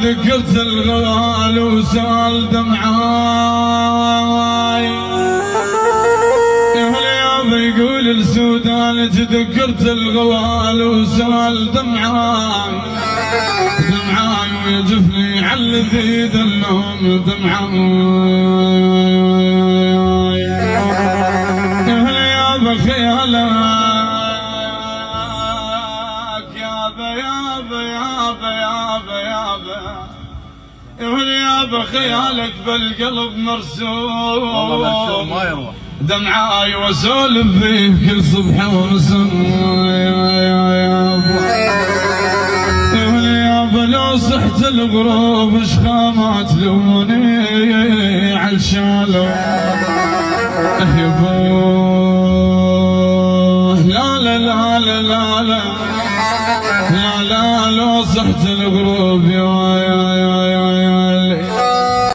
تذكرت الغوال وسال دمعاي يابا يقول السودان تذكرت الغوال وسال دمعاي ويجفني على الذي دلهم دمعاي يابا خيالك يابا خيالك بالقلب مرسوم والله مرسوم ما يروح دمعاي واسولف فيه كل صبح ومساء يابا لو صحت الغروب شخامات لوني عالشالو يبوه لا لا لا لا لا لا لا لو صحت الغروب يا